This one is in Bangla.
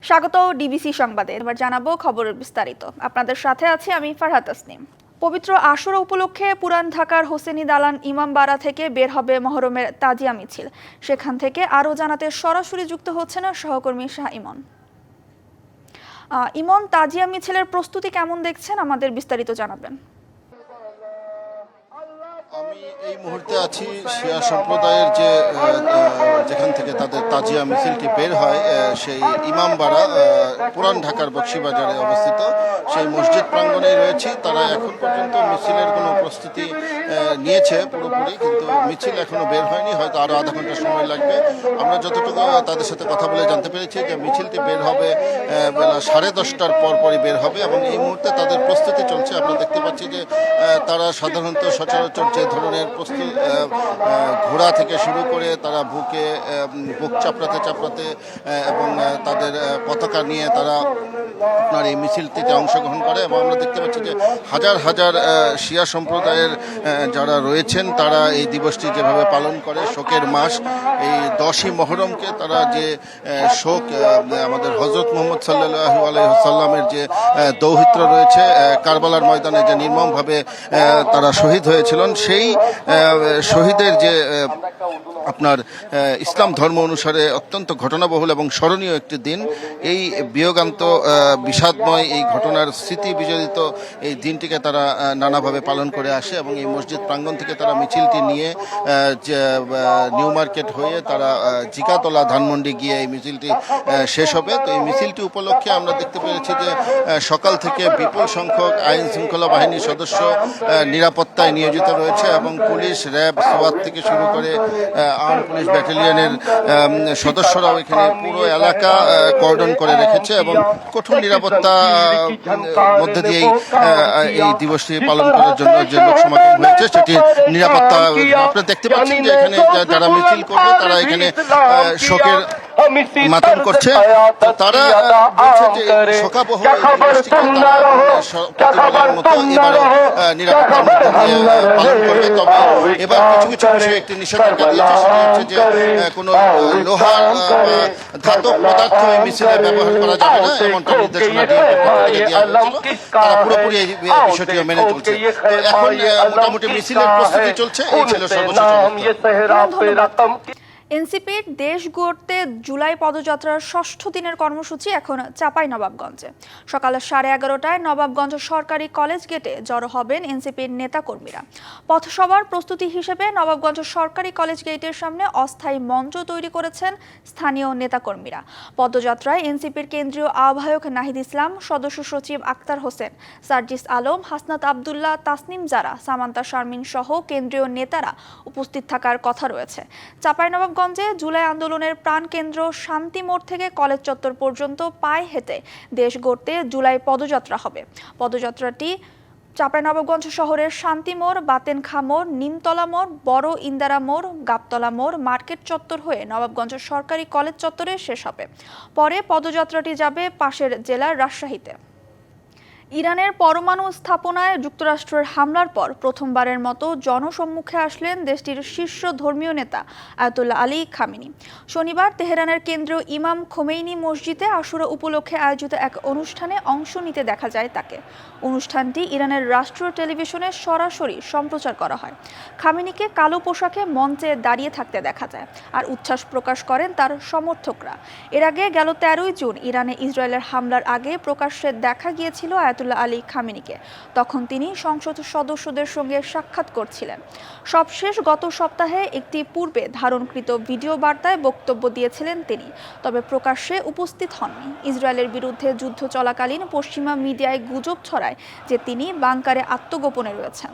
স্বাগত ডিবিসি সংবাদে। এবার জানাবো খবরের বিস্তারিত। আপনাদের সাথে আছি আমি ফারহাত তাসনিম। পবিত্র আশুরা উপলক্ষে পুরান ঢাকার হোসেনি দালান ইমামবাড়া থেকে বের হবে মহরমের তাজিয়া মিছিল। সেখান থেকে আরও জানাতে সরাসরি যুক্ত হচ্ছেন সহকর্মী শাহ ইমন। ইমন, তাজিয়া মিছিলের প্রস্তুতি কেমন দেখছেন, আমাদের বিস্তারিত জানাবেন। আমি এই মুহূর্তে আছি শিয়া সম্প্রদায়ের যেখান থেকে তাদের তাজিয়া মিছিলটি বের হয়, সেই ইমামবাড়া পুরান ঢাকার বকশীবাজারে অবস্থিত সেই মসজিদ প্রাঙ্গণেই রয়েছি। তারা এখন পর্যন্ত মিছিলের কোনো প্রস্তুতি নিয়েছে পুরোপুরি, কিন্তু মিছিল এখনো বের হয়নি, হয়তো আরও আধা ঘন্টা সময় লাগবে। আমরা যতটুকু তাদের সাথে কথা বলে জানতে পেরেছি যে মিছিলটি বের হবে বেলা 10:30টার পরপরই বের হবে এবং এই মুহূর্তে তাদের প্রস্তুতি চলছে। আমরা দেখতে পাচ্ছি যে তারা সাধারণত সচরাচর যে ধরনের ঘোড়া থেকে শুরু করে তারা বুক চাপড়াতে এবং তাদের পতাকা নিয়ে তারা আপনার এই মিছিলটিতে অংশগ্রহণ করে এবং আমরা দেখতে পাচ্ছি যে হাজার হাজার শিয়া সম্প্রদায়ের যারা রয়েছেন তারা এই দিবসটি যেভাবে পালন করে, শোকের মাস এই 10ই মহরমকে তারা যে শোক, আমাদের হজরত মুহাম্মদ সাল্লাল্লাহু আলাইহি ওয়াসাল্লামের যে দৌহিত্র রয়েছে, কারবালার ময়দানে যে নির্মমভাবে তারা শহীদ হয়েছিলেন, সেই শহীদের যে আপনার ইসলাম ধর্ম অনুসারে অত্যন্ত ঘটনাবহুল এবং স্মরণীয় একটি দিন, এই বিয়োগান্ত বিষাদময় এই ঘটনার স্মৃতি বিজড়িত এই দিনটিকে তারা নানাভাবে পালন করে আসে এবং এই মসজিদ প্রাঙ্গণ থেকে তারা মিছিলটি নিয়ে নিউ মার্কেট হয়ে তারা জিকাতলা ধানমন্ডি গিয়ে এই মিছিলটি শেষ হবে। তো এই মিছিলটি উপলক্ষে আমরা দেখতে পেরেছি যে সকাল থেকে বিপুল সংখ্যক আইন শৃঙ্খলা বাহিনীর সদস্য নিরাপত্তায় নিয়োজিত রয়েছে এবং পুলিশ, র্যাব, সোয়াত থেকে শুরু করে আর্ম পুলিশ ব্যাটালিয়নের সদস্যরাও এখানে পুরো এলাকা কর্ডন করে রেখেছে এবং কঠোর নিরাপত্তা মধ্যে দিয়েই এই দিবসটি পালন করার জন্য যে লোক সমাগম হয়েছে সেটি নিরাপত্তা আপনারা দেখতে পাচ্ছেন যে এখানে যারা মিছিল করবে তারা এখানে শোকের মাতম করছে। তারা বলছে যে শোকাবহ প্রতিবারের মতো এবারও নিরাপত্তার মধ্যে দিয়ে পালন করবে। তবে এবার কিছু কিছু বিষয়ে একটি নিষেধাজ্ঞা দিয়েছে, সেটা হচ্ছে যে কোনো লোহার ধাতব পদার্থ এই মিছিলে ব্যবহার করা যাবে না, এমনটা নির্দেশনা দেওয়া হয়েছিল। তারা পুরোপুরি এই বিষয়টিও মেনে চলছে। এখন মোটামুটি মিছিলের প্রস্তুতি চলছে। এই ছিল সর্বোচ্চ। এনসিপির দেশ গড়তে জুলাই পদযাত্রার ৬ষ্ঠ দিনের কর্মসূচি এখন চাঁপাইনবাবগঞ্জে। সকাল 11:30টায় নবাবগঞ্জ সরকারি কলেজ গেটে জড়ো হবেন এনসিপির নেতাকর্মীরা। পথসভার প্রস্তুতি হিসেবে নবাবগঞ্জ সরকারি কলেজ গেটের সামনে অস্থায়ী মঞ্চ তৈরি করেছেন স্থানীয় নেতাকর্মীরা। পদযাত্রায় এনসিপির কেন্দ্রীয় আহ্বায়ক নাহিদ ইসলাম, সদস্য সচিব আক্তার হোসেন, সার্জিস আলম, হাসনাত আবদুল্লাহ, তাসনিম জারা, সামান্তা শারমিন সহ কেন্দ্রীয় নেতারা উপস্থিত থাকার কথা রয়েছে। চাঁপাইনবাবগঞ্জে জুলাই আন্দোলনের প্রাণকেন্দ্র শান্তি মোড় থেকে কলেজ চত্বর পর্যন্ত পায়ে হেঁটে দেশ গড়তে জুলাই পদযাত্রা হবে। পদযাত্রাটি চাঁপাইনবাবগঞ্জ শহরের শান্তি মোড়, বাতেনখা মোড়, নিমতলা মোড়, বড় ইন্দারা মোড়, গাবতলা মোড়, মার্কেট চত্বর হয়ে নবাবগঞ্জ সরকারি কলেজ চত্বরে শেষ হবে। পরে পদযাত্রাটি যাবে পাশের জেলার রাজশাহীতে। ইরানের পরমাণু স্থাপনায় যুক্তরাষ্ট্রের হামলার পর প্রথমবারের মতো জনসম্মুখে আসলেন দেশটির শীর্ষ ধর্মীয় নেতা আয়াতুল্লাহ আলী খামেনি। শনিবার তেহরানের কেন্দ্রীয় ইমাম খোমেইনি মসজিদে আশুরা উপলক্ষে আয়োজিত এক অনুষ্ঠানে অংশ নিতে দেখা যায় তাকে। অনুষ্ঠানটি ইরানের রাষ্ট্রীয় টেলিভিশনে সরাসরি সম্প্রচার করা হয়। খামেনিকে কালো পোশাকে মঞ্চে দাঁড়িয়ে থাকতে দেখা যায় আর উচ্ছ্বাস প্রকাশ করেন তার সমর্থকরা। এর আগে গেল 13ই জুন ইরানে ইসরায়েলের হামলার আগে প্রকাশ্যে দেখা গিয়েছিল আয়াতুল্লাহ আলী খামেনিকে। তখন তিনি সংসদ সদস্যদের সঙ্গে সাক্ষাৎ করছিলেন। সবশেষ গত সপ্তাহে একটি পূর্বে ধারণকৃত ভিডিও বার্তায় বক্তব্য দিয়েছিলেন তিনি, তবে প্রকাশ্যে উপস্থিত হননি। ইসরায়েলের বিরুদ্ধে যুদ্ধ চলাকালীন পশ্চিমা মিডিয়ায় গুজব ছড়ায় যে তিনি বাংকারে আত্মগোপনে রয়েছেন।